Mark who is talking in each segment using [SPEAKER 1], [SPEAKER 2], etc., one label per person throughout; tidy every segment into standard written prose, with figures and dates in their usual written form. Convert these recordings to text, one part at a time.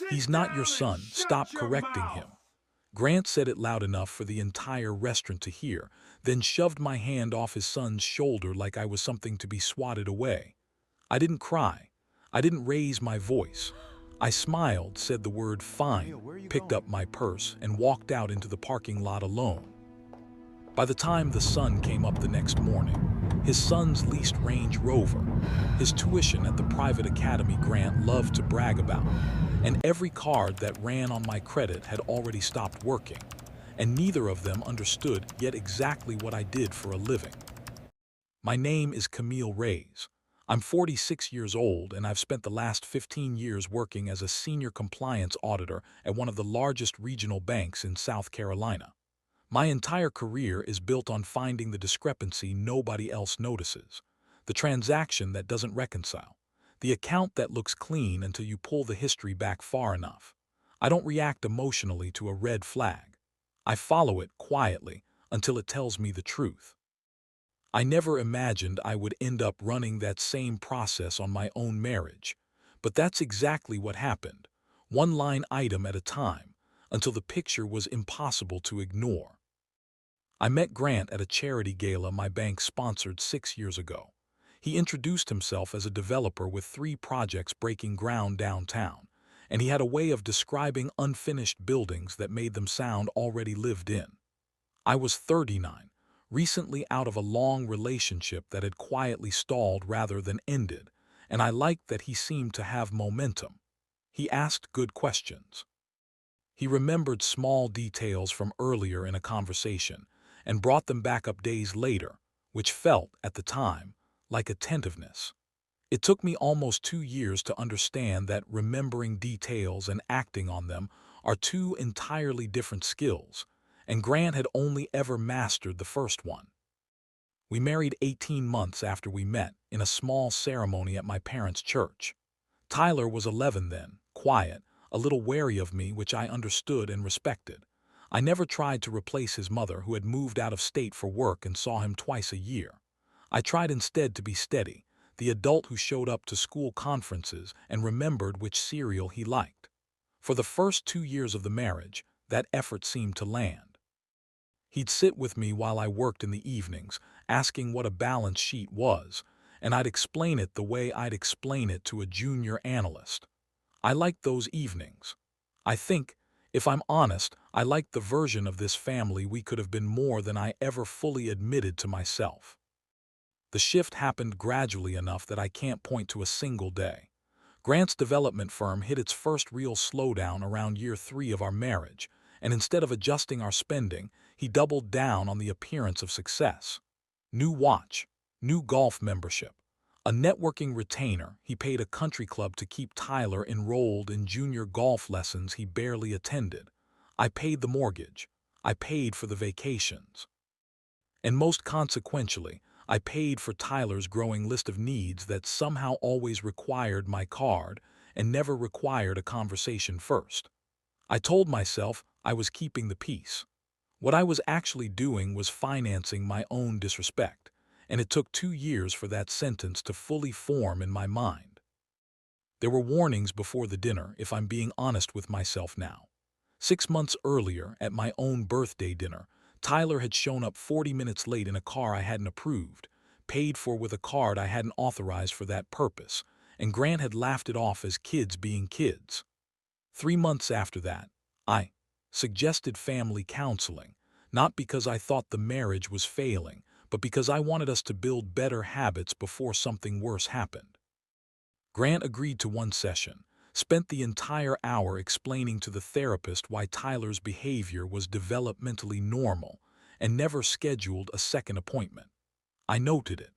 [SPEAKER 1] "He's not your
[SPEAKER 2] down and
[SPEAKER 1] son.
[SPEAKER 2] shut
[SPEAKER 1] Stop
[SPEAKER 2] your
[SPEAKER 1] correcting
[SPEAKER 2] mouth.
[SPEAKER 1] him." Grant said it loud enough for the entire restaurant to hear, then shoved my hand off his son's shoulder like I was something to be swatted away. I didn't cry. I didn't raise my voice. I smiled, said the word
[SPEAKER 3] Camille,
[SPEAKER 1] fine,
[SPEAKER 3] where are you
[SPEAKER 1] picked
[SPEAKER 3] going?
[SPEAKER 1] up my purse, and walked out into the parking lot alone. By the time the sun came up the next morning, his son's leased Range Rover, his tuition at the private academy Grant loved to brag about, and every card that ran on my credit had already stopped working, and neither of them understood yet exactly what I did for a living. My name is Camille Reyes. I'm 46 years old, and I've spent the last 15 years working as a senior compliance auditor at one of the largest regional banks in South Carolina. My entire career is built on finding the discrepancy nobody else notices, the transaction that doesn't reconcile, the account that looks clean until you pull the history back far enough. I don't react emotionally to a red flag. I follow it quietly until it tells me the truth. I never imagined I would end up running that same process on my own marriage, but that's exactly what happened, one line item at a time, until the picture was impossible to ignore. I met Grant at a charity gala my bank sponsored 6 years ago. He introduced himself as a developer with 3 projects breaking ground downtown, and he had a way of describing unfinished buildings that made them sound already lived in. I was 39, recently out of a long relationship that had quietly stalled rather than ended, and I liked that he seemed to have momentum. He asked good questions. He remembered small details from earlier in a conversation and brought them back up days later, which felt, at the time, like attentiveness. It took me almost 2 years to understand that remembering details and acting on them are two entirely different skills, and Grant had only ever mastered the first one. We married 18 months after we met in a small ceremony at my parents' church. Tyler was 11 then, quiet, a little wary of me, which I understood and respected. I never tried to replace his mother, who had moved out of state for work and saw him twice a year. I tried instead to be steady, the adult who showed up to school conferences and remembered which cereal he liked. For the first 2 years of the marriage, that effort seemed to land. He'd sit with me while I worked in the evenings, asking what a balance sheet was, and I'd explain it the way I'd explain it to a junior analyst. I liked those evenings. I think, if I'm honest, I liked the version of this family we could have been more than I ever fully admitted to myself. The shift happened gradually enough that I can't point to a single day. Grant's development firm hit its first real slowdown around year 3 of our marriage, and instead of adjusting our spending, he doubled down on the appearance of success. New watch, new golf membership, a networking retainer. He paid a country club to keep Tyler enrolled in junior golf lessons he barely attended. I paid the mortgage. I paid for the vacations. And most consequentially, I paid for Tyler's growing list of needs that somehow always required my card and never required a conversation first. I told myself I was keeping the peace. What I was actually doing was financing my own disrespect, and it took 2 years for that sentence to fully form in my mind. There were warnings before the dinner, if I'm being honest with myself now. 6 months earlier, at my own birthday dinner, Tyler had shown up 40 minutes late in a car I hadn't approved, paid for with a card I hadn't authorized for that purpose, and Grant had laughed it off as kids being kids. 3 months after that, I suggested family counseling, not because I thought the marriage was failing, but because I wanted us to build better habits before something worse happened. Grant agreed to one session, spent the entire hour explaining to the therapist why Tyler's behavior was developmentally normal, and never scheduled a second appointment. I noted it.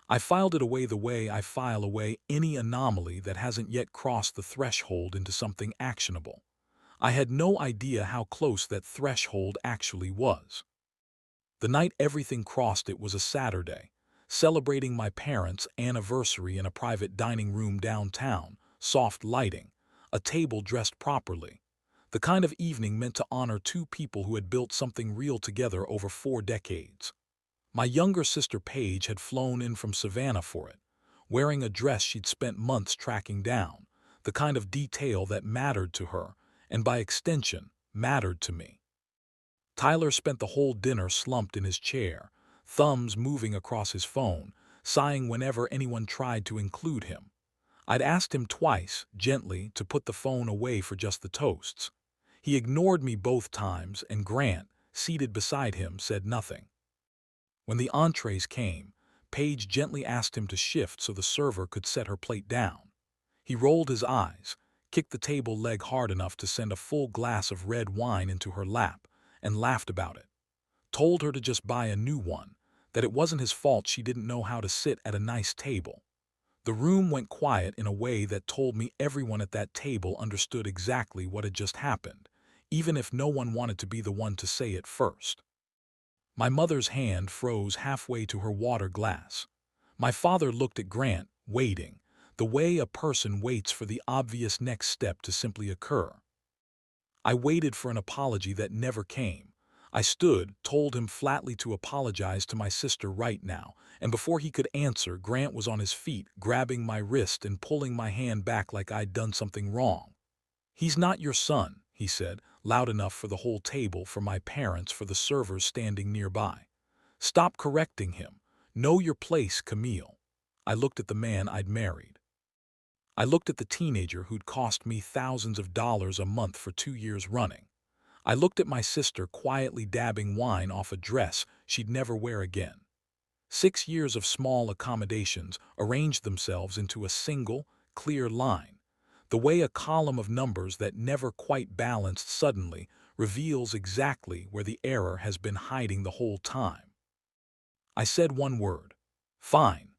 [SPEAKER 1] I filed it away the way I file away any anomaly that hasn't yet crossed the threshold into something actionable. I had no idea how close that threshold actually was. The night everything crossed it was a Saturday, celebrating my parents' anniversary in a private dining room downtown, soft lighting, a table dressed properly. The kind of evening meant to honor two people who had built something real together over 4 decades. My younger sister Paige had flown in from Savannah for it, wearing a dress she'd spent months tracking down, the kind of detail that mattered to her, and by extension, mattered to me. Tyler spent the whole dinner slumped in his chair, thumbs moving across his phone, sighing whenever anyone tried to include him. I'd asked him twice, gently, to put the phone away for just the toasts. He ignored me both times, and Grant, seated beside him, said nothing. When the entrees came, Paige gently asked him to shift so the server could set her plate down. He rolled his eyes, kicked the table leg hard enough to send a full glass of red wine into her lap, and laughed about it. Told her to just buy a new one, that it wasn't his fault she didn't know how to sit at a nice table. The room went quiet in a way that told me everyone at that table understood exactly what had just happened, even if no one wanted to be the one to say it first. My mother's hand froze halfway to her water glass. My father looked at Grant, waiting, the way a person waits for the obvious next step to simply occur. I waited for an apology that never came. I stood, told him flatly to apologize to my sister right now, and before he could answer, Grant was on his feet, grabbing my wrist and pulling my hand back like I'd done something wrong. "He's not your son," he said, loud enough for the whole table, for my parents, for the servers standing nearby. "Stop correcting him. Know your place, Camille." I looked at the man I'd married. I looked at the teenager who'd cost me thousands of dollars a month for 2 years running. I looked at my sister quietly dabbing wine off a dress she'd never wear again. 6 years of small accommodations arranged themselves into a single, clear line. The way a column of numbers that never quite balanced suddenly reveals exactly where the error has been hiding the whole time. I said one word. "Fine."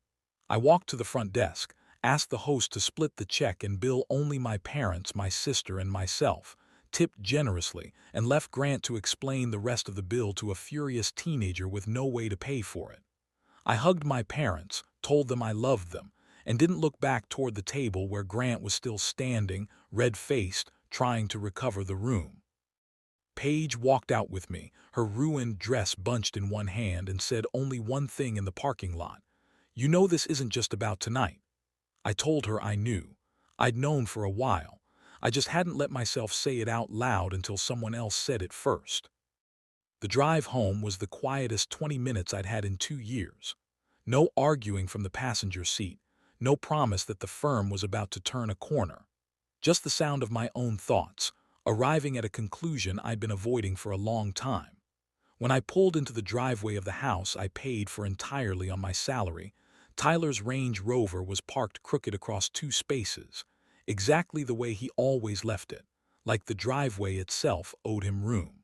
[SPEAKER 1] I walked to the front desk, asked the host to split the check and bill only my parents, my sister, and myself, tipped generously, and left Grant to explain the rest of the bill to a furious teenager with no way to pay for it. I hugged my parents, told them I loved them, and didn't look back toward the table where Grant was still standing, red-faced, trying to recover the room. Paige walked out with me, her ruined dress bunched in one hand, and said only one thing in the parking lot. "You know this isn't just about tonight." I told her I knew. I'd known for a while. I just hadn't let myself say it out loud until someone else said it first. The drive home was the quietest 20 minutes I'd had in 2 years. No arguing from the passenger seat, no promise that the firm was about to turn a corner. Just the sound of my own thoughts, arriving at a conclusion I'd been avoiding for a long time. When I pulled into the driveway of the house I paid for entirely on my salary, Tyler's Range Rover was parked crooked across 2 spaces, exactly the way he always left it, like the driveway itself owed him room.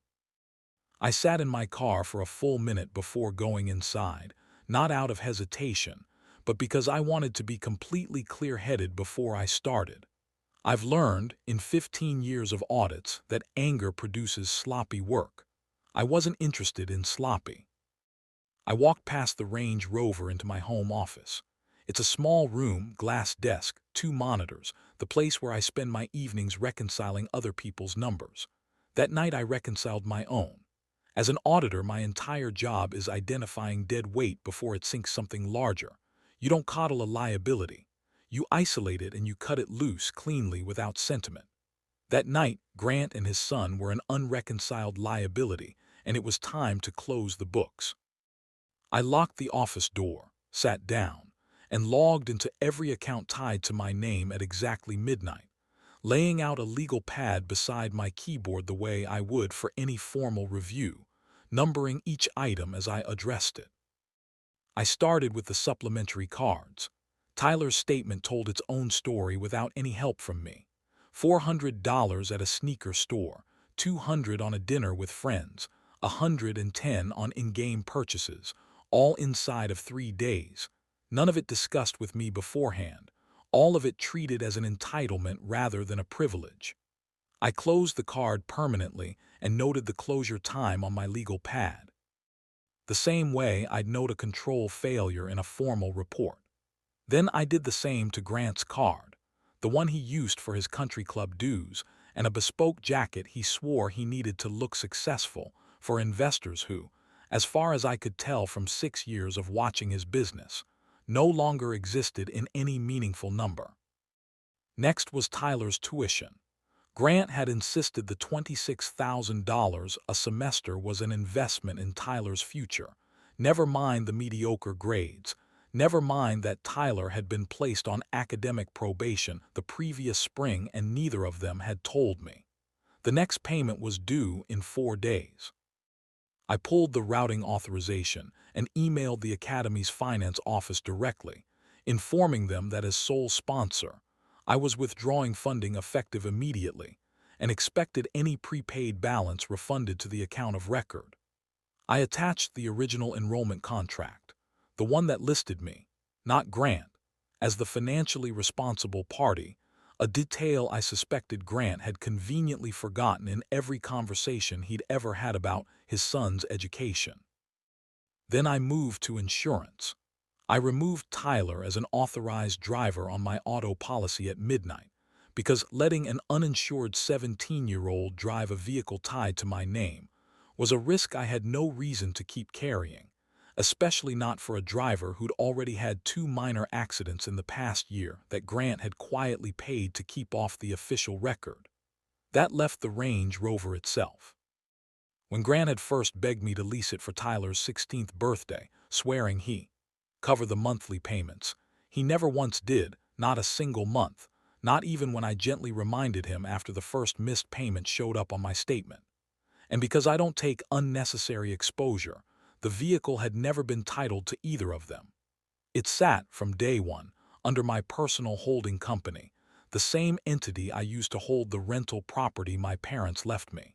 [SPEAKER 1] I sat in my car for a full minute before going inside, not out of hesitation, but because I wanted to be completely clear-headed before I started. I've learned, in 15 years of audits, that anger produces sloppy work. I wasn't interested in sloppy. I walked past the Range Rover into my home office. It's a small room, glass desk, 2 monitors, the place where I spend my evenings reconciling other people's numbers. That night I reconciled my own. As an auditor, my entire job is identifying dead weight before it sinks something larger. You don't coddle a liability. You isolate it and you cut it loose cleanly without sentiment. That night, Grant and his son were an unreconciled liability, and it was time to close the books. I locked the office door, sat down, and logged into every account tied to my name at exactly midnight, laying out a legal pad beside my keyboard the way I would for any formal review, numbering each item as I addressed it. I started with the supplementary cards. Tyler's statement told its own story without any help from me. $400 at a sneaker store, $200 on a dinner with friends, $110 on in-game purchases, all inside of 3 days. None of it discussed with me beforehand, all of it treated as an entitlement rather than a privilege. I closed the card permanently and noted the closure time on my legal pad. The same way I'd note a control failure in a formal report. Then I did the same to Grant's card, the one he used for his country club dues, and a bespoke jacket he swore he needed to look successful for investors who, as far as I could tell from 6 years of watching his business, no longer existed in any meaningful number. Next was Tyler's tuition. Grant had insisted the $26,000 a semester was an investment in Tyler's future. Never mind the mediocre grades. Never mind that Tyler had been placed on academic probation the previous spring and neither of them had told me. The next payment was due in 4 days. I pulled the routing authorization and emailed the Academy's finance office directly, informing them that as sole sponsor, I was withdrawing funding effective immediately and expected any prepaid balance refunded to the account of record. I attached the original enrollment contract, the one that listed me, not Grant, as the financially responsible party, a detail I suspected Grant had conveniently forgotten in every conversation he'd ever had about his son's education. Then I moved to insurance. I removed Tyler as an authorized driver on my auto policy at midnight, because letting an uninsured 17-year-old drive a vehicle tied to my name was a risk I had no reason to keep carrying, especially not for a driver who'd already had 2 minor accidents in the past year that Grant had quietly paid to keep off the official record. That left the Range Rover itself. When Grant had first begged me to lease it for Tyler's 16th birthday, swearing he'd cover the monthly payments, he never once did, not a single month, not even when I gently reminded him after the first missed payment showed up on my statement. And because I don't take unnecessary exposure, the vehicle had never been titled to either of them. It sat, from day one, under my personal holding company, the same entity I used to hold the rental property my parents left me.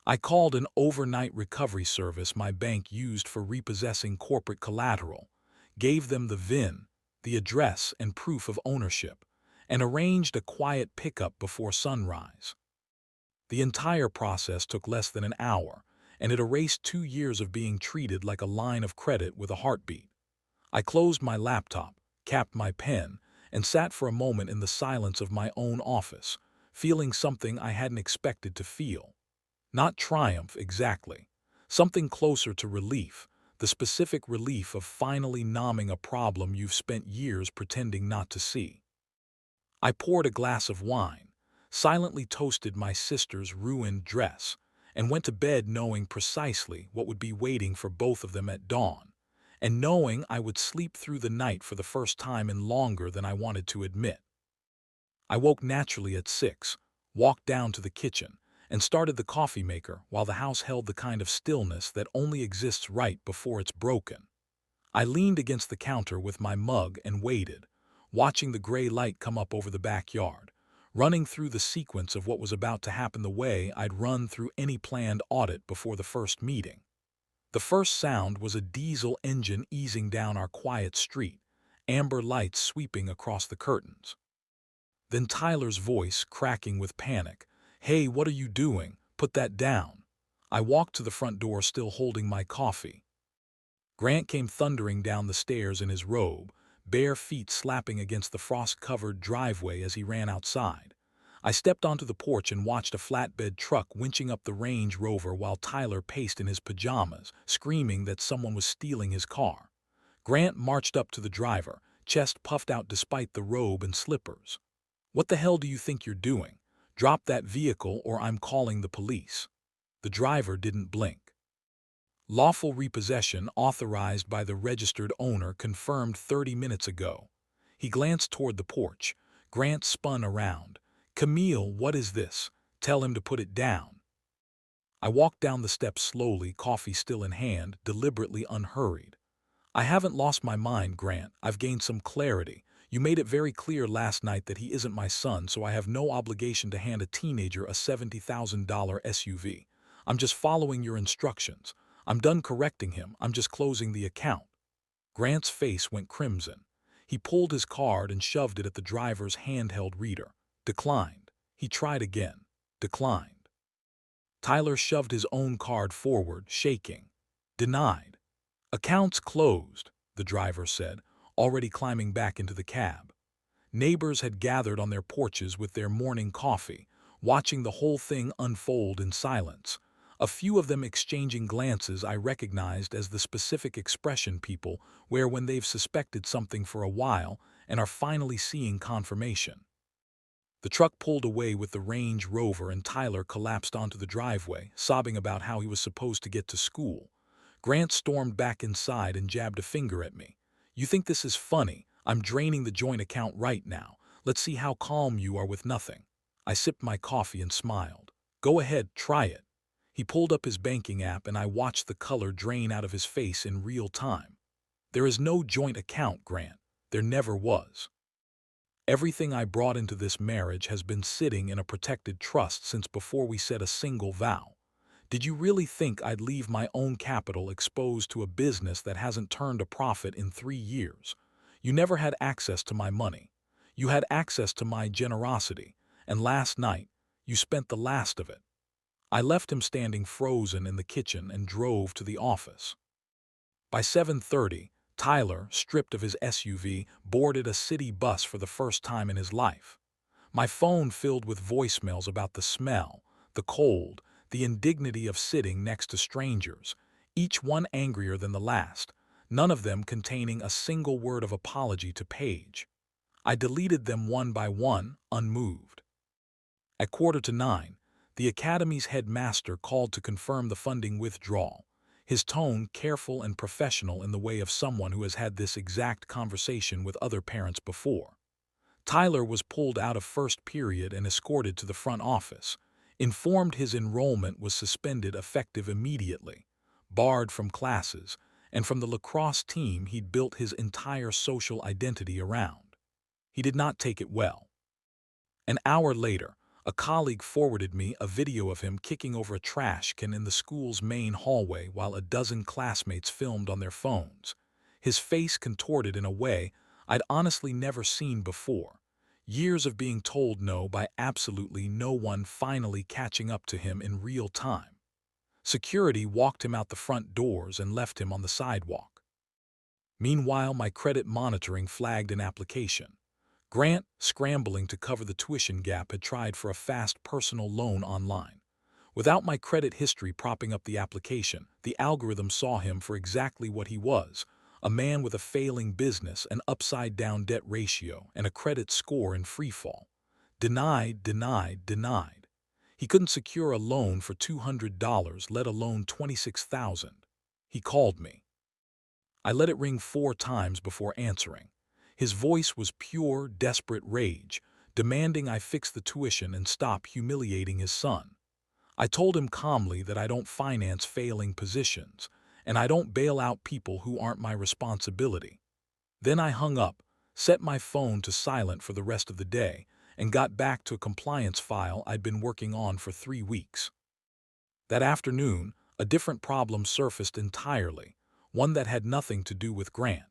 [SPEAKER 1] I called an overnight recovery service my bank used for repossessing corporate collateral, gave them the VIN, the address and proof of ownership, and arranged a quiet pickup before sunrise. The entire process took less than an hour, and it erased 2 years of being treated like a line of credit with a heartbeat. I closed my laptop, capped my pen, and sat for a moment in the silence of my own office, feeling something I hadn't expected to feel. Not triumph, exactly. Something closer to relief, the specific relief of finally numbing a problem you've spent years pretending not to see. I poured a glass of wine, silently toasted my sister's ruined dress, and went to bed knowing precisely what would be waiting for both of them at dawn, and knowing I would sleep through the night for the first time in longer than I wanted to admit. I woke naturally at 6, walked down to the kitchen, and started the coffee maker while the house held the kind of stillness that only exists right before it's broken. I leaned against the counter with my mug and waited, watching the gray light come up over the backyard, running through the sequence of what was about to happen the way I'd run through any planned audit before the first meeting. The first sound was a diesel engine easing down our quiet street, amber lights sweeping across the curtains. Then Tyler's voice, cracking with panic. "Hey, what are you doing? Put that down." I walked to the front door still holding my coffee. Grant came thundering down the stairs in his robe, bare feet slapping against the frost-covered driveway as he ran outside. I stepped onto the porch and watched a flatbed truck winching up the Range Rover while Tyler paced in his pajamas, screaming that someone was stealing his car. Grant marched up to the driver, chest puffed out despite the robe and slippers. "What the hell do you think you're doing? Drop that vehicle or I'm calling the police." The driver didn't blink. "Lawful repossession authorized by the registered owner confirmed 30 minutes ago." He glanced toward the porch. Grant spun around. "Camille, what is this? Tell him to put it down." I walked down the steps slowly, coffee still in hand, deliberately unhurried. "I haven't lost my mind, Grant. I've gained some clarity. You made it very clear last night that he isn't my son, so I have no obligation to hand a teenager a $70,000 SUV. I'm just following your instructions. I'm done correcting him. I'm just closing the account." Grant's face went crimson. He pulled his card and shoved it at the driver's handheld reader. Declined. He tried again. Declined. Tyler shoved his own card forward, shaking. Denied. "Accounts closed," the driver said, already climbing back into the cab. Neighbors had gathered on their porches with their morning coffee, watching the whole thing unfold in silence, a few of them exchanging glances I recognized as the specific expression people wear when they've suspected something for a while and are finally seeing confirmation. The truck pulled away with the Range Rover and Tyler collapsed onto the driveway, sobbing about how he was supposed to get to school. Grant stormed back inside and jabbed a finger at me. "You think this is funny? I'm draining the joint account right now. Let's see how calm you are with nothing." I sipped my coffee and smiled. "Go ahead, try it." He pulled up his banking app and I watched the color drain out of his face in real time. "There is no joint account, Grant. There never was. Everything I brought into this marriage has been sitting in a protected trust since before we said a single vow. Did you really think I'd leave my own capital exposed to a business that hasn't turned a profit in 3 years? You never had access to my money. You had access to my generosity, and last night, you spent the last of it." I left him standing frozen in the kitchen and drove to the office. By 7:30, Tyler, stripped of his SUV, boarded a city bus for the first time in his life. My phone filled with voicemails about the smell, the cold, the indignity of sitting next to strangers, each one angrier than the last, none of them containing a single word of apology to Paige. I deleted them one by one, unmoved. At 8:45, the Academy's headmaster called to confirm the funding withdrawal, his tone careful and professional in the way of someone who has had this exact conversation with other parents before. Tyler was pulled out of first period and escorted to the front office, informed his enrollment was suspended effective immediately, barred from classes, and from the lacrosse team he'd built his entire social identity around. He did not take it well. An hour later, a colleague forwarded me a video of him kicking over a trash can in the school's main hallway while a dozen classmates filmed on their phones. His face contorted in a way I'd honestly never seen before. Years of being told no by absolutely no one finally catching up to him in real time. Security walked him out the front doors and left him on the sidewalk. Meanwhile, my credit monitoring flagged an application. Grant, scrambling to cover the tuition gap, had tried for a fast personal loan online. Without my credit history propping up the application, the algorithm saw him for exactly what he was, a man with a failing business, an upside-down debt ratio, and a credit score in freefall. Denied, denied, denied. He couldn't secure a loan for $200, let alone $26,000. He called me. I let it ring 4 times before answering. His voice was pure, desperate rage, demanding I fix the tuition and stop humiliating his son. I told him calmly that I don't finance failing positions, and I don't bail out people who aren't my responsibility. Then I hung up, set my phone to silent for the rest of the day, and got back to a compliance file I'd been working on for 3 weeks. That afternoon, a different problem surfaced entirely, one that had nothing to do with Grant.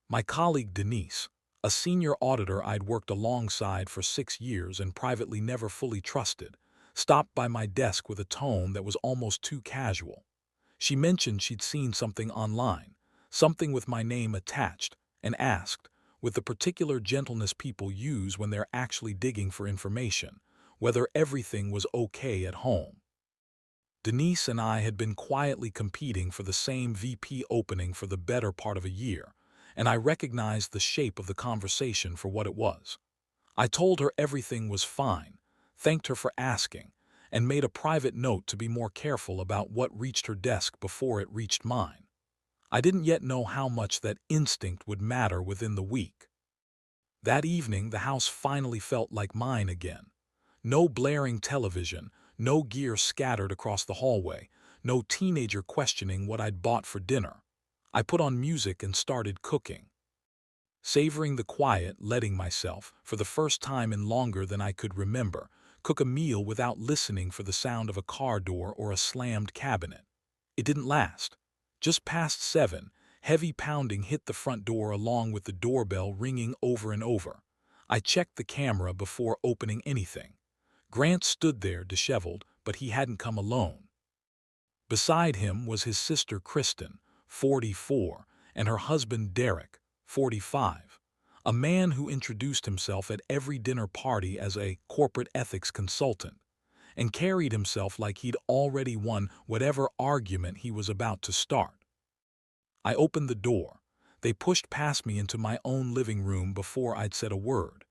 [SPEAKER 1] My colleague Denise, a senior auditor I'd worked alongside for 6 years and privately never fully trusted, stopped by my desk with a tone that was almost too casual. She mentioned she'd seen something online, something with my name attached, and asked, with the particular gentleness people use when they're actually digging for information, whether everything was okay at home. Denise and I had been quietly competing for the same VP opening for the better part of a year, and I recognized the shape of the conversation for what it was. I told her everything was fine, thanked her for asking, and made a private note to be more careful about what reached her desk before it reached mine. I didn't yet know how much that instinct would matter within the week. That evening, the house finally felt like mine again. No blaring television, no gear scattered across the hallway, no teenager questioning what I'd bought for dinner. I put on music and started cooking. Savoring the quiet, letting myself, for the first time in longer than I could remember, cook a meal without listening for the sound of a car door or a slammed cabinet. It didn't last. Just past 7, heavy pounding hit the front door along with the doorbell ringing over and over. I checked the camera before opening anything. Grant stood there disheveled, but he hadn't come alone. Beside him was his sister Kristen, 44, and her husband Derek, 45, a man who introduced himself at every dinner party as a corporate ethics consultant, and carried himself like he'd already won whatever argument he was about to start. I opened the door. They pushed past me into my own living room before I'd said a word.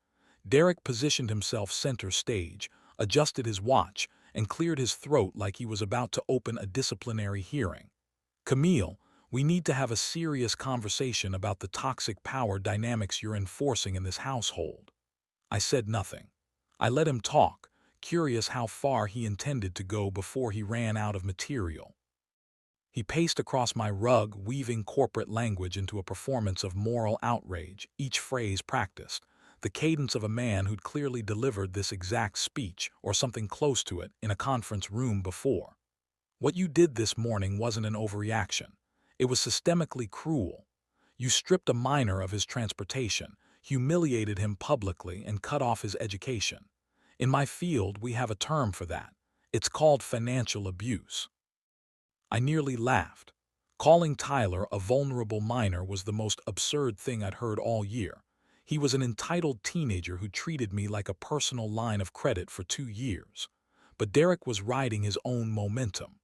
[SPEAKER 1] Derek positioned himself center stage, adjusted his watch, and cleared his throat like he was about to open a disciplinary hearing. Camille, we need to have a serious conversation about the toxic power dynamics you're enforcing in this household. I said nothing. I let him talk, curious how far he intended to go before he ran out of material. He paced across my rug, weaving corporate language into a performance of moral outrage, each phrase practiced, the cadence of a man who'd clearly delivered this exact speech or something close to it in a conference room before. What you did this morning wasn't an overreaction. It was systemically cruel. You stripped a minor of his transportation, humiliated him publicly, and cut off his education. In my field, we have a term for that. It's called financial abuse. I nearly laughed. Calling Tyler a vulnerable minor was the most absurd thing I'd heard all year. He was an entitled teenager who treated me like a personal line of credit for 2 years. But Derek was riding his own momentum.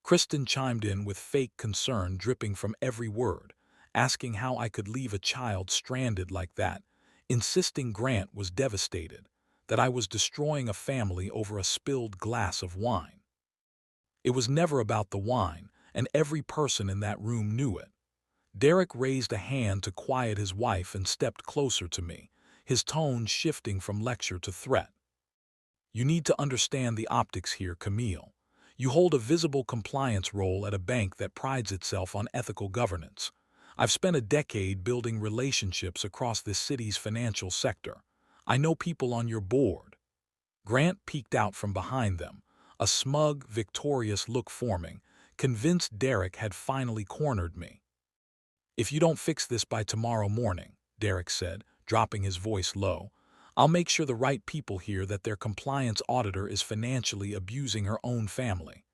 [SPEAKER 1] Kristen chimed in with fake concern dripping from every word, asking how I could leave a child stranded like that, insisting Grant was devastated, that I was destroying a family over a spilled glass of wine. It was never about the wine, and every person in that room knew it. Derek raised a hand to quiet his wife and stepped closer to me, his tone shifting from lecture to threat. You need to understand the optics here, Camille. You hold a visible compliance role at a bank that prides itself on ethical governance. I've spent a decade building relationships across this city's financial sector. I know people on your board. Grant peeked out from behind them, a smug, victorious look forming, convinced Derek had finally cornered me. If you don't fix this by tomorrow morning, Derek said, dropping his voice low, I'll make sure the right people hear that their compliance auditor is financially abusing her own family.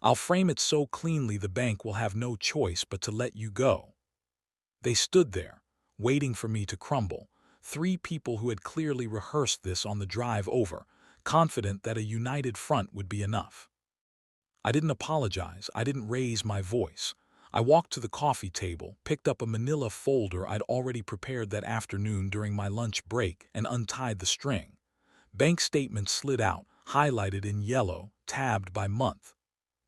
[SPEAKER 1] I'll frame it so cleanly the bank will have no choice but to let you go. They stood there, waiting for me to crumble, 3 people who had clearly rehearsed this on the drive over, confident that a united front would be enough. I didn't apologize, I didn't raise my voice. I walked to the coffee table, picked up a manila folder I'd already prepared that afternoon during my lunch break, and untied the string. Bank statements slid out, highlighted in yellow, tabbed by month.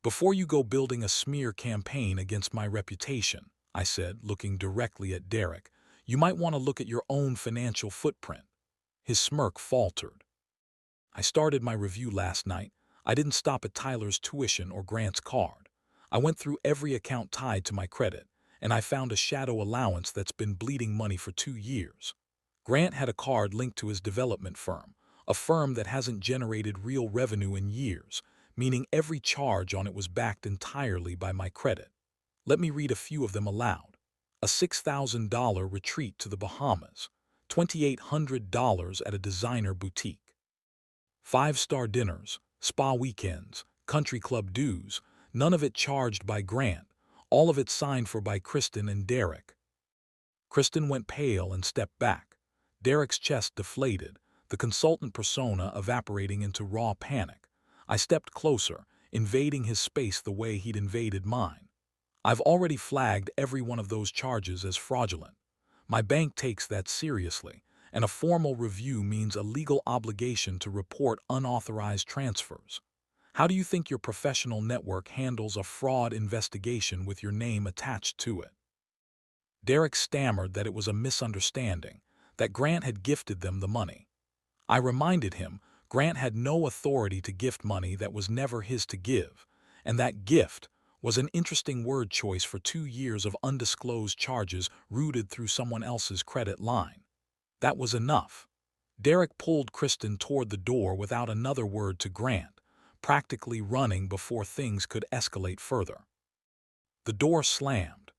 [SPEAKER 1] Before you go building a smear campaign against my reputation, I said, looking directly at Derek, you might want to look at your own financial footprint. His smirk faltered. I started my review last night. I didn't stop at Tyler's tuition or Grant's card. I went through every account tied to my credit, and I found a shadow allowance that's been bleeding money for 2 years. Grant had a card linked to his development firm, a firm that hasn't generated real revenue in years, meaning every charge on it was backed entirely by my credit. Let me read a few of them aloud. A $6,000 retreat to the Bahamas, $2,800 at a designer boutique, 5-star dinners, spa weekends, country club dues, none of it charged by Grant, all of it signed for by Kristen and Derek. Kristen went pale and stepped back. Derek's chest deflated, the consultant persona evaporating into raw panic. I stepped closer, invading his space the way he'd invaded mine. I've already flagged every one of those charges as fraudulent. My bank takes that seriously, and a formal review means a legal obligation to report unauthorized transfers. How do you think your professional network handles a fraud investigation with your name attached to it? Derek stammered that it was a misunderstanding, that Grant had gifted them the money. I reminded him Grant had no authority to gift money that was never his to give, and that gift was an interesting word choice for 2 years of undisclosed charges routed through someone else's credit line. That was enough. Derek pulled Kristen toward the door without another word to Grant, practically running before things could escalate further. The door slammed.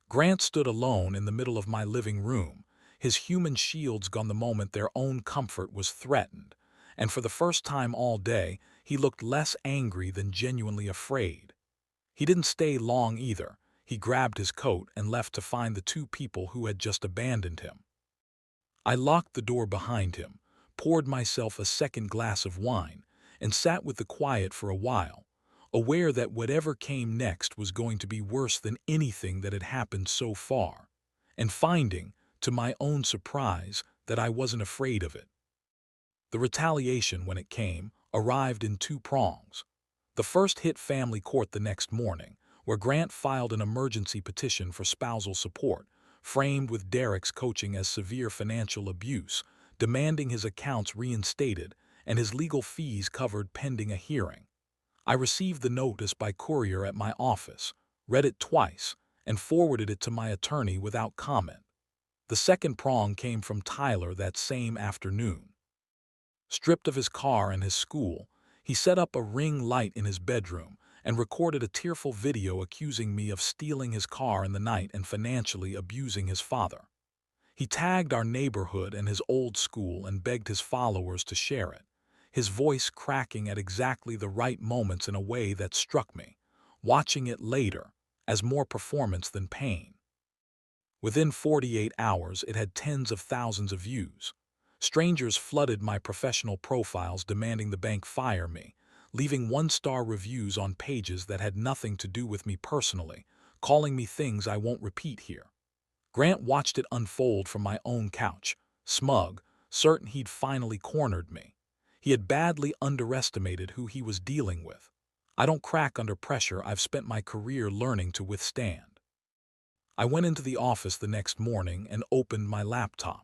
[SPEAKER 1] Grant stood alone in the middle of my living room, his human shields gone the moment their own comfort was threatened, and for the first time all day, he looked less angry than genuinely afraid. He didn't stay long either. He grabbed his coat and left to find the 2 people who had just abandoned him. I locked the door behind him, poured myself a second glass of wine, and sat with the quiet for a while, aware that whatever came next was going to be worse than anything that had happened so far, and finding, to my own surprise, that I wasn't afraid of it. The retaliation, when it came, arrived in two prongs. The first hit family court the next morning, where Grant filed an emergency petition for spousal support, framed with Derek's coaching as severe financial abuse, demanding his accounts reinstated and his legal fees covered pending a hearing. I received the notice by courier at my office, read it twice, and forwarded it to my attorney without comment. The second prong came from Tyler that same afternoon. Stripped of his car and his school, he set up a ring light in his bedroom and recorded a tearful video accusing me of stealing his car in the night and financially abusing his father. He tagged our neighborhood and his old school and begged his followers to share it, his voice cracking at exactly the right moments in a way that struck me, watching it later, as more performance than pain. Within 48 hours, it had tens of thousands of views. Strangers flooded my professional profiles demanding the bank fire me, leaving one-star reviews on pages that had nothing to do with me personally, calling me things I won't repeat here. Grant watched it unfold from my own couch, smug, certain he'd finally cornered me. He had badly underestimated who he was dealing with. I don't crack under pressure I've spent my career learning to withstand. I went into the office the next morning and opened my laptop.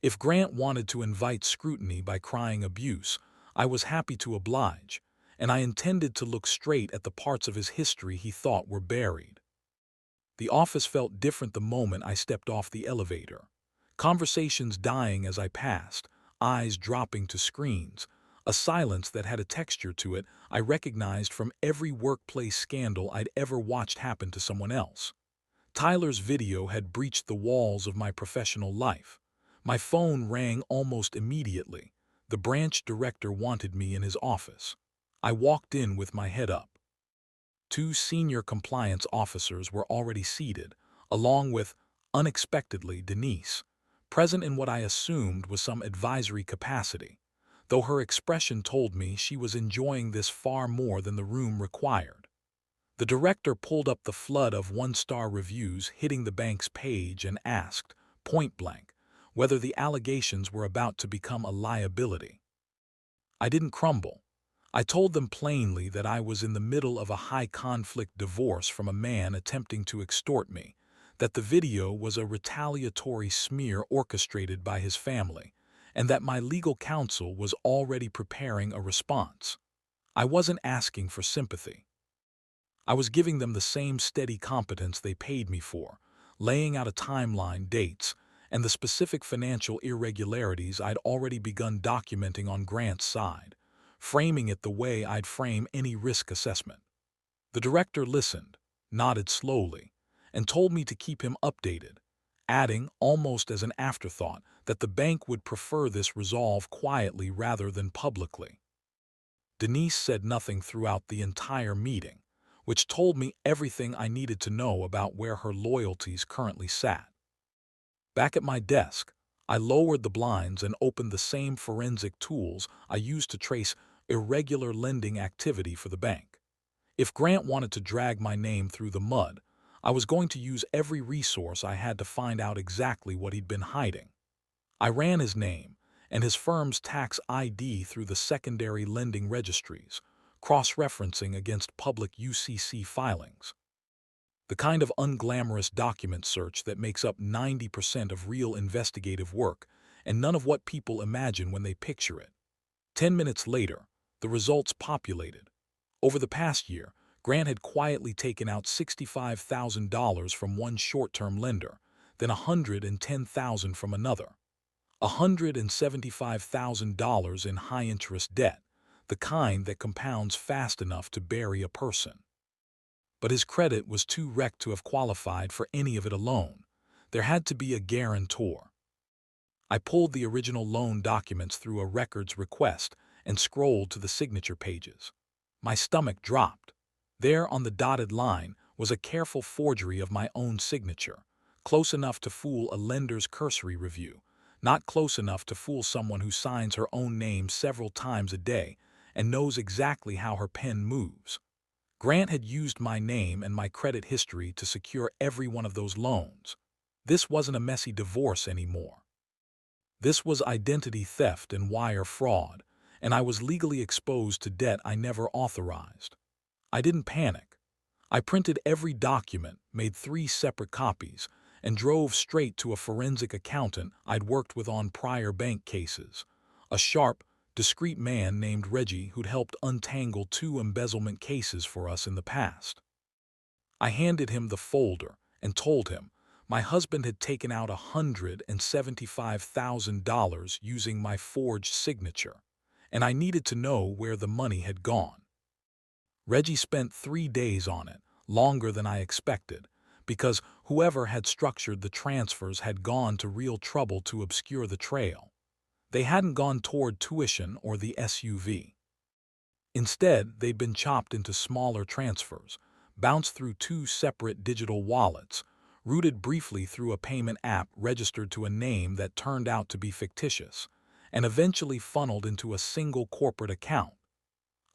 [SPEAKER 1] If Grant wanted to invite scrutiny by crying abuse, I was happy to oblige, and I intended to look straight at the parts of his history he thought were buried. The office felt different the moment I stepped off the elevator. Conversations dying as I passed, eyes dropping to screens, a silence that had a texture to it I recognized from every workplace scandal I'd ever watched happen to someone else. Tyler's video had breached the walls of my professional life. My phone rang almost immediately. The branch director wanted me in his office. I walked in with my head up. Two senior compliance officers were already seated, along with, unexpectedly, Denise, present in what I assumed was some advisory capacity, though her expression told me she was enjoying this far more than the room required. The director pulled up the flood of one-star reviews hitting the bank's page and asked, point-blank, whether the allegations were about to become a liability. I didn't crumble. I told them plainly that I was in the middle of a high-conflict divorce from a man attempting to extort me, that the video was a retaliatory smear orchestrated by his family, and that my legal counsel was already preparing a response. I wasn't asking for sympathy. I was giving them the same steady competence they paid me for, laying out a timeline, dates, and the specific financial irregularities I'd already begun documenting on Grant's side, framing it the way I'd frame any risk assessment. The director listened, nodded slowly, and told me to keep him updated, adding, almost as an afterthought, that the bank would prefer this resolve quietly rather than publicly. Denise said nothing throughout the entire meeting, which told me everything I needed to know about where her loyalties currently sat. Back at my desk, I lowered the blinds and opened the same forensic tools I used to trace irregular lending activity for the bank. If Grant wanted to drag my name through the mud, I was going to use every resource I had to find out exactly what he'd been hiding. I ran his name and his firm's tax ID through the secondary lending registries, cross-referencing against public UCC filings. The kind of unglamorous document search that makes up 90% of real investigative work and none of what people imagine when they picture it. 10 minutes later, the results populated. Over the past year, Grant had quietly taken out $65,000 from one short-term lender, then $110,000 from another. $175,000 in high-interest debt, the kind that compounds fast enough to bury a person. But his credit was too wrecked to have qualified for any of it alone. There had to be a guarantor. I pulled the original loan documents through a records request and scrolled to the signature pages. My stomach dropped. There on the dotted line was a careful forgery of my own signature, close enough to fool a lender's cursory review, not close enough to fool someone who signs her own name several times a day and knows exactly how her pen moves. Grant had used my name and my credit history to secure every one of those loans. This wasn't a messy divorce anymore. This was identity theft and wire fraud, and I was legally exposed to debt I never authorized. I didn't panic. I printed every document, made 3 separate copies, and drove straight to a forensic accountant I'd worked with on prior bank cases, a sharp, discreet man named Reggie who'd helped untangle 2 embezzlement cases for us in the past. I handed him the folder and told him my husband had taken out $175,000 using my forged signature, and I needed to know where the money had gone. Reggie spent 3 days on it, longer than I expected, because whoever had structured the transfers had gone to real trouble to obscure the trail. They hadn't gone toward tuition or the SUV. Instead, they'd been chopped into smaller transfers, bounced through 2 separate digital wallets, routed briefly through a payment app registered to a name that turned out to be fictitious, and eventually funneled into a single corporate account.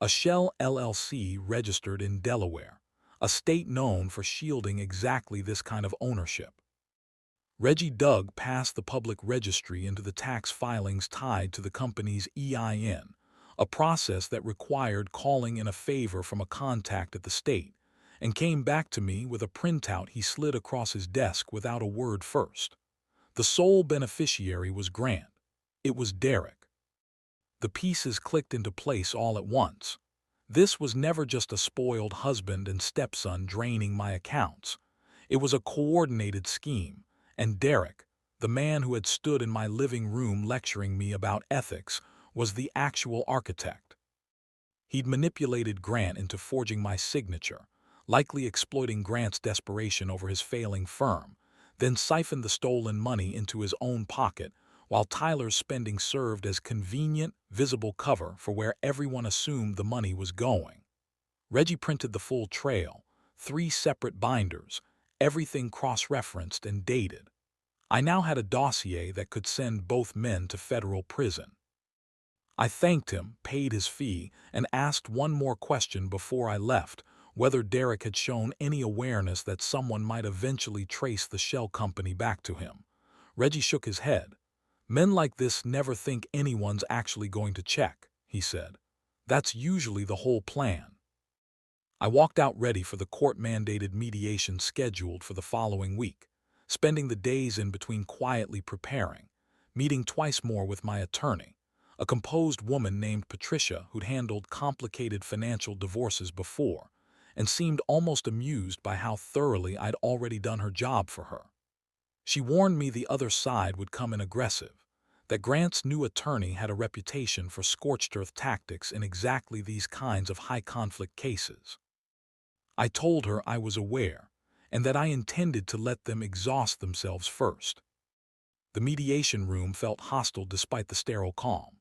[SPEAKER 1] A Shell LLC registered in Delaware, a state known for shielding exactly this kind of ownership. Reggie dug past the public registry into the tax filings tied to the company's EIN, a process that required calling in a favor from a contact at the state, and came back to me with a printout he slid across his desk without a word first. The sole beneficiary was Grant. It was Derek. The pieces clicked into place all at once. This was never just a spoiled husband and stepson draining my accounts. It was a coordinated scheme, and Derek, the man who had stood in my living room lecturing me about ethics, was the actual architect. He'd manipulated Grant into forging my signature, likely exploiting Grant's desperation over his failing firm, then siphoned the stolen money into his own pocket, while Tyler's spending served as convenient, visible cover for where everyone assumed the money was going. Reggie printed the full trail, 3 separate binders, everything cross-referenced and dated. I now had a dossier that could send both men to federal prison. I thanked him, paid his fee, and asked one more question before I left, whether Derek had shown any awareness that someone might eventually trace the shell company back to him. Reggie shook his head. "Men like this never think anyone's actually going to check," he said. "That's usually the whole plan." I walked out ready for the court-mandated mediation scheduled for the following week, spending the days in between quietly preparing, meeting twice more with my attorney, a composed woman named Patricia who'd handled complicated financial divorces before, and seemed almost amused by how thoroughly I'd already done her job for her. She warned me the other side would come in aggressive, that Grant's new attorney had a reputation for scorched-earth tactics in exactly these kinds of high-conflict cases. I told her I was aware, and that I intended to let them exhaust themselves first. The mediation room felt hostile despite the sterile calm.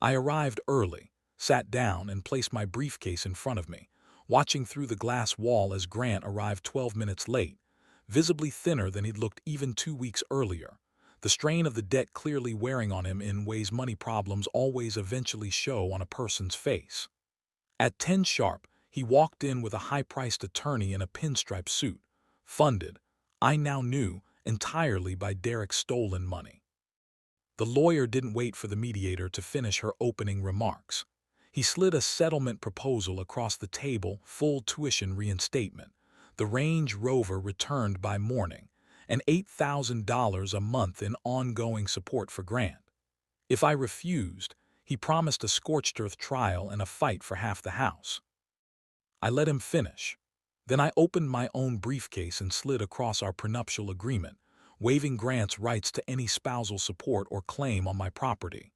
[SPEAKER 1] I arrived early, sat down, and placed my briefcase in front of me, watching through the glass wall as Grant arrived 12 minutes late, visibly thinner than he'd looked even 2 weeks earlier, the strain of the debt clearly wearing on him in ways money problems always eventually show on a person's face. At 10 sharp, he walked in with a high-priced attorney in a pinstripe suit, funded, I now knew, entirely by Derek's stolen money. The lawyer didn't wait for the mediator to finish her opening remarks. He slid a settlement proposal across the table, full tuition reinstatement, the Range Rover returned by morning, and $8,000 a month in ongoing support for Grant. If I refused, he promised a scorched-earth trial and a fight for half the house. I let him finish. Then I opened my own briefcase and slid across our prenuptial agreement, waiving Grant's rights to any spousal support or claim on my property.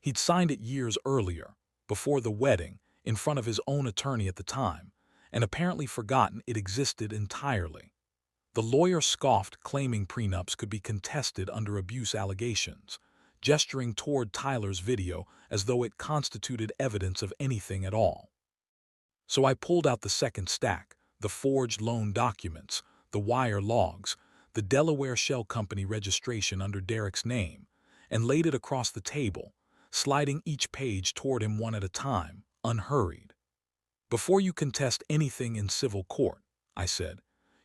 [SPEAKER 1] He'd signed it years earlier, before the wedding, in front of his own attorney at the time, and apparently forgotten it existed entirely. The lawyer scoffed, claiming prenups could be contested under abuse allegations, gesturing toward Tyler's video as though it constituted evidence of anything at all. So I pulled out the second stack, the forged loan documents, the wire logs, the Delaware Shell Company registration under Derek's name, and laid it across the table, sliding each page toward him one at a time, unhurried. "Before you contest anything in civil court," I said,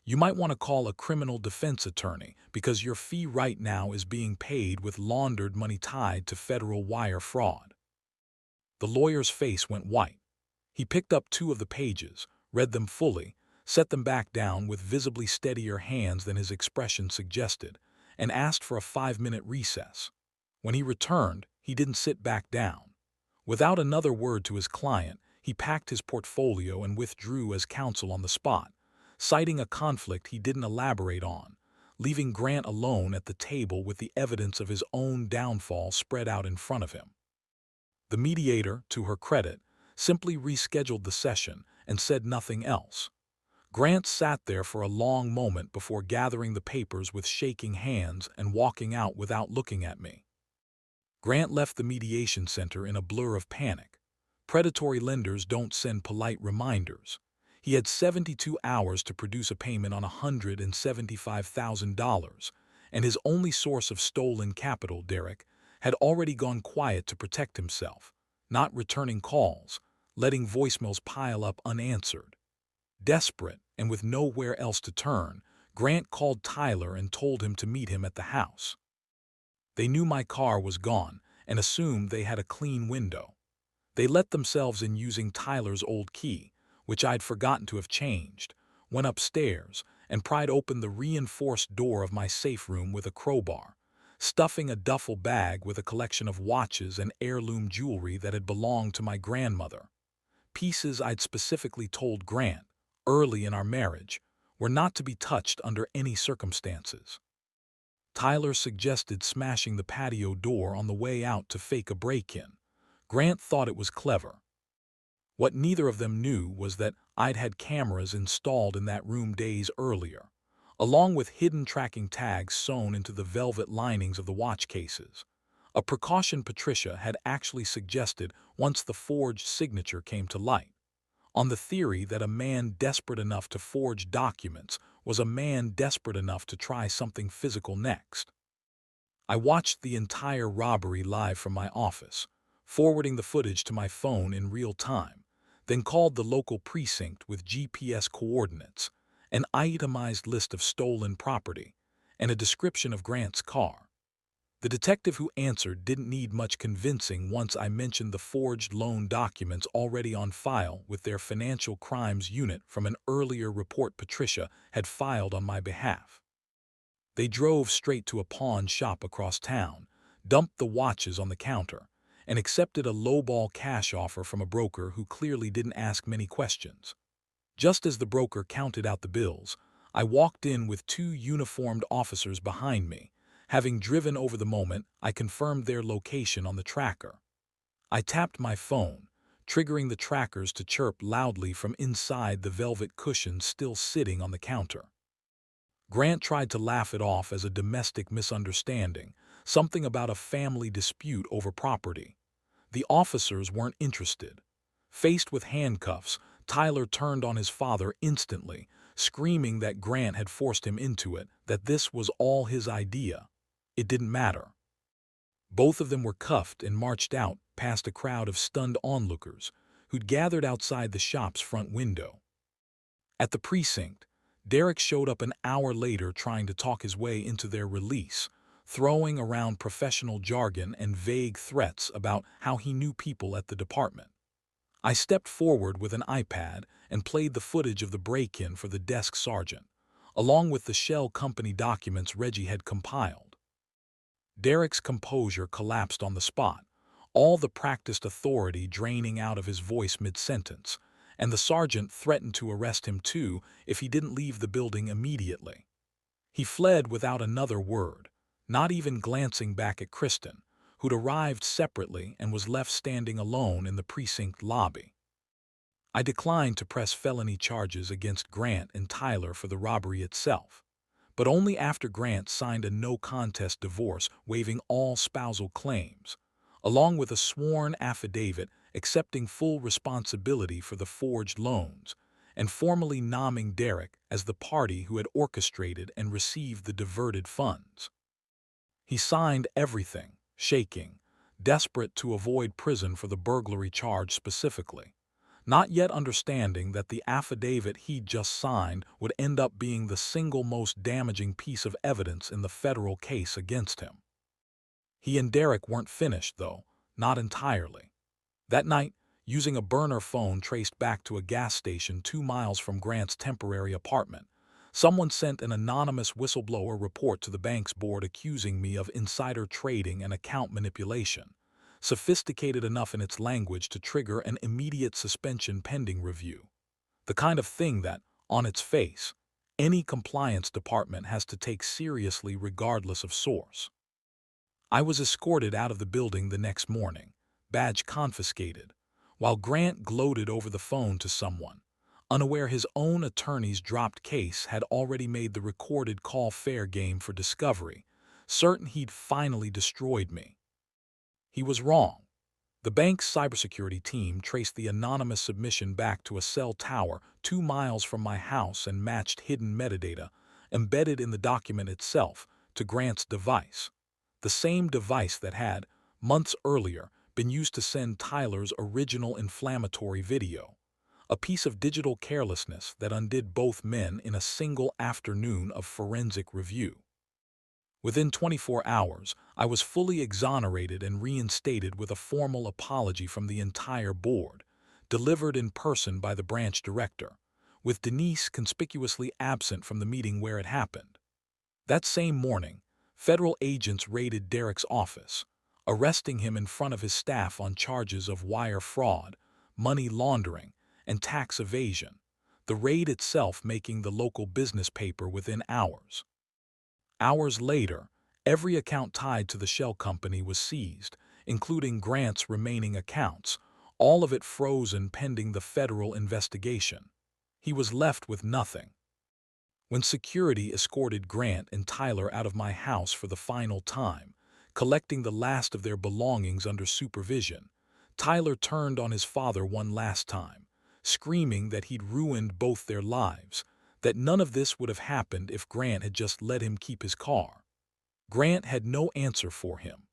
[SPEAKER 1] You might want to call a criminal defense attorney because your fee right now is being paid with laundered money tied to federal wire fraud." The lawyer's face went white. He picked up two of the pages, read them fully, set them back down with visibly steadier hands than his expression suggested, and asked for a 5-minute recess. When he returned, he didn't sit back down. Without another word to his client, he packed his portfolio and withdrew as counsel on the spot, citing a conflict he didn't elaborate on, leaving Grant alone at the table with the evidence of his own downfall spread out in front of him. The mediator, to her credit, simply rescheduled the session and said nothing else. Grant sat there for a long moment before gathering the papers with shaking hands and walking out without looking at me. Grant left the mediation center in a blur of panic. Predatory lenders don't send polite reminders. He had 72 hours to produce a payment on $175,000, and his only source of stolen capital, Derek, had already gone quiet to protect himself, not returning calls, letting voicemails pile up unanswered. Desperate and with nowhere else to turn, Grant called Tyler and told him to meet him at the house. They knew my car was gone and assumed they had a clean window. They let themselves in using Tyler's old key, which I'd forgotten to have changed, went upstairs, and pried open the reinforced door of my safe room with a crowbar, stuffing a duffel bag with a collection of watches and heirloom jewelry that had belonged to my grandmother. Pieces I'd specifically told Grant, early in our marriage, were not to be touched under any circumstances. Tyler suggested smashing the patio door on the way out to fake a break-in. Grant thought it was clever. What neither of them knew was that I'd had cameras installed in that room days earlier, along with hidden tracking tags sewn into the velvet linings of the watch cases, a precaution Patricia had actually suggested once the forged signature came to light, on the theory that a man desperate enough to forge documents was a man desperate enough to try something physical next. I watched the entire robbery live from my office, forwarding the footage to my phone in real time, then called the local precinct with GPS coordinates, an itemized list of stolen property, and a description of Grant's car. The detective who answered didn't need much convincing once I mentioned the forged loan documents already on file with their financial crimes unit from an earlier report Patricia had filed on my behalf. They drove straight to a pawn shop across town, dumped the watches on the counter, and accepted a lowball cash offer from a broker who clearly didn't ask many questions. Just as the broker counted out the bills, I walked in with two uniformed officers behind me. Having driven over the moment, I confirmed their location on the tracker. I tapped my phone, triggering the trackers to chirp loudly from inside the velvet cushions still sitting on the counter. Grant tried to laugh it off as a domestic misunderstanding, something about a family dispute over property. The officers weren't interested. Faced with handcuffs, Tyler turned on his father instantly, screaming that Grant had forced him into it, that this was all his idea. It didn't matter. Both of them were cuffed and marched out past a crowd of stunned onlookers who'd gathered outside the shop's front window. At the precinct, Derek showed up an hour later trying to talk his way into their release, throwing around professional jargon and vague threats about how he knew people at the department. I stepped forward with an iPad and played the footage of the break-in for the desk sergeant, along with the shell company documents Reggie had compiled. Derek's composure collapsed on the spot, all the practiced authority draining out of his voice mid-sentence, and the sergeant threatened to arrest him too if he didn't leave the building immediately. He fled without another word, not even glancing back at Kristen, who'd arrived separately and was left standing alone in the precinct lobby. I declined to press felony charges against Grant and Tyler for the robbery itself, but only after Grant signed a no-contest divorce waiving all spousal claims, along with a sworn affidavit accepting full responsibility for the forged loans, and formally nomming Derek as the party who had orchestrated and received the diverted funds. He signed everything, shaking, desperate to avoid prison for the burglary charge specifically, not yet understanding that the affidavit he'd just signed would end up being the single most damaging piece of evidence in the federal case against him. He and Derek weren't finished, though, not entirely. That night, using a burner phone traced back to a gas station 2 miles from Grant's temporary apartment, someone sent an anonymous whistleblower report to the bank's board accusing me of insider trading and account manipulation, sophisticated enough in its language to trigger an immediate suspension pending review. The kind of thing that, on its face, any compliance department has to take seriously regardless of source. I was escorted out of the building the next morning, badge confiscated, while Grant gloated over the phone to someone, unaware his own attorney's dropped case had already made the recorded call fair game for discovery, certain he'd finally destroyed me. He was wrong. The bank's cybersecurity team traced the anonymous submission back to a cell tower 2 miles from my house and matched hidden metadata, embedded in the document itself, to Grant's device. The same device that had, months earlier, been used to send Tyler's original inflammatory video. A piece of digital carelessness that undid both men in a single afternoon of forensic review. Within 24 hours, I was fully exonerated and reinstated with a formal apology from the entire board, delivered in person by the branch director, with Denise conspicuously absent from the meeting where it happened. That same morning, federal agents raided Derek's office, arresting him in front of his staff on charges of wire fraud, money laundering, and tax evasion, the raid itself making the local business paper within hours. Hours later, every account tied to the shell company was seized, including Grant's remaining accounts, all of it frozen pending the federal investigation. He was left with nothing. When security escorted Grant and Tyler out of my house for the final time, collecting the last of their belongings under supervision, Tyler turned on his father one last time, screaming that he'd ruined both their lives, that none of this would have happened if Grant had just let him keep his car. Grant had no answer for him.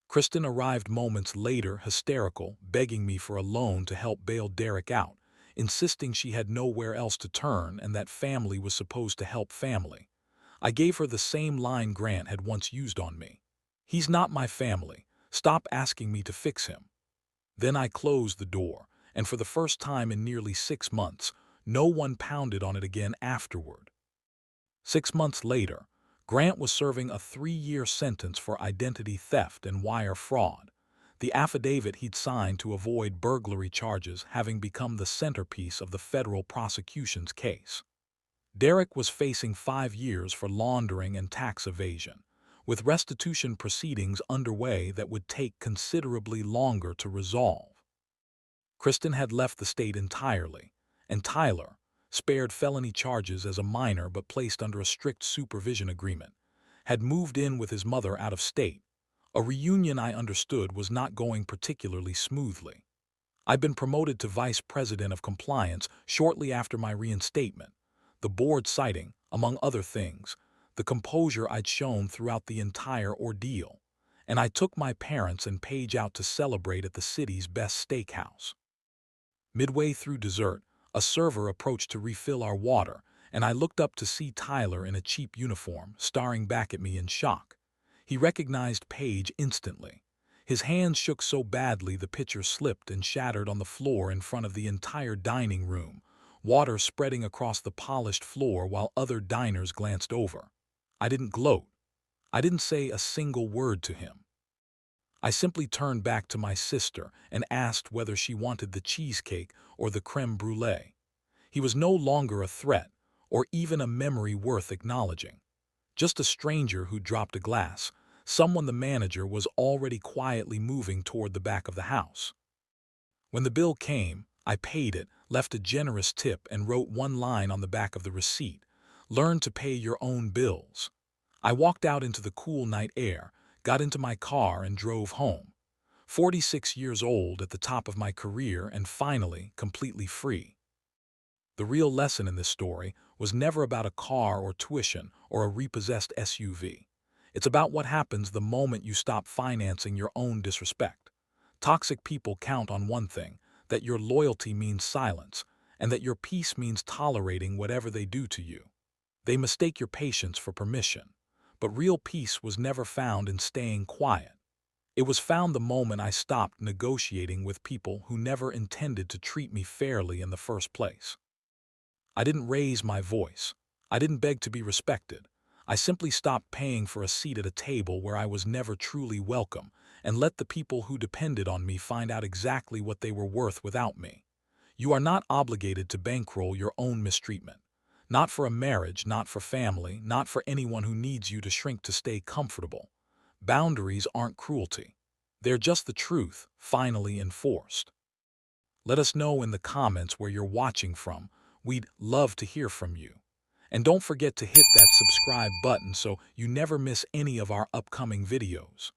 [SPEAKER 1] Kristen arrived moments later, hysterical, begging me for a loan to help bail Derek out, insisting she had nowhere else to turn and that family was supposed to help family. I gave her the same line Grant had once used on me. "He's not my family. Stop asking me to fix him." Then I closed the door, and for the first time in nearly 6 months, no one pounded on it again afterward. 6 months later, Grant was serving a 3-year sentence for identity theft and wire fraud, the affidavit he'd signed to avoid burglary charges having become the centerpiece of the federal prosecution's case. Derek was facing 5 years for laundering and tax evasion, with restitution proceedings underway that would take considerably longer to resolve. Kristen had left the state entirely, and Tyler, spared felony charges as a minor but placed under a strict supervision agreement, had moved in with his mother out of state, a reunion I understood was not going particularly smoothly. I'd been promoted to vice president of compliance shortly after my reinstatement, the board citing, among other things, the composure I'd shown throughout the entire ordeal, and I took my parents and Paige out to celebrate at the city's best steakhouse. Midway through dessert, a server approached to refill our water, and I looked up to see Tyler in a cheap uniform, staring back at me in shock. He recognized Paige instantly. His hands shook so badly the pitcher slipped and shattered on the floor in front of the entire dining room, water spreading across the polished floor while other diners glanced over. I didn't gloat. I didn't say a single word to him. I simply turned back to my sister and asked whether she wanted the cheesecake or the creme brulee. He was no longer a threat, or even a memory worth acknowledging. Just a stranger who dropped a glass, someone the manager was already quietly moving toward the back of the house. When the bill came, I paid it, left a generous tip, and wrote one line on the back of the receipt: "Learn to pay your own bills." I walked out into the cool night air, got into my car, and drove home. 46 years old, at the top of my career, and finally completely free. The real lesson in this story was never about a car or tuition or a repossessed SUV. It's about what happens the moment you stop financing your own disrespect. Toxic people count on one thing: that your loyalty means silence, and that your peace means tolerating whatever they do to you. They mistake your patience for permission, but real peace was never found in staying quiet. It was found the moment I stopped negotiating with people who never intended to treat me fairly in the first place. I didn't raise my voice. I didn't beg to be respected. I simply stopped paying for a seat at a table where I was never truly welcome, and let the people who depended on me find out exactly what they were worth without me. You are not obligated to bankroll your own mistreatment. Not for a marriage, not for family, not for anyone who needs you to shrink to stay comfortable. Boundaries aren't cruelty. They're just the truth, finally enforced. Let us know in the comments where you're watching from. We'd love to hear from you. And don't forget to hit that subscribe button so you never miss any of our upcoming videos.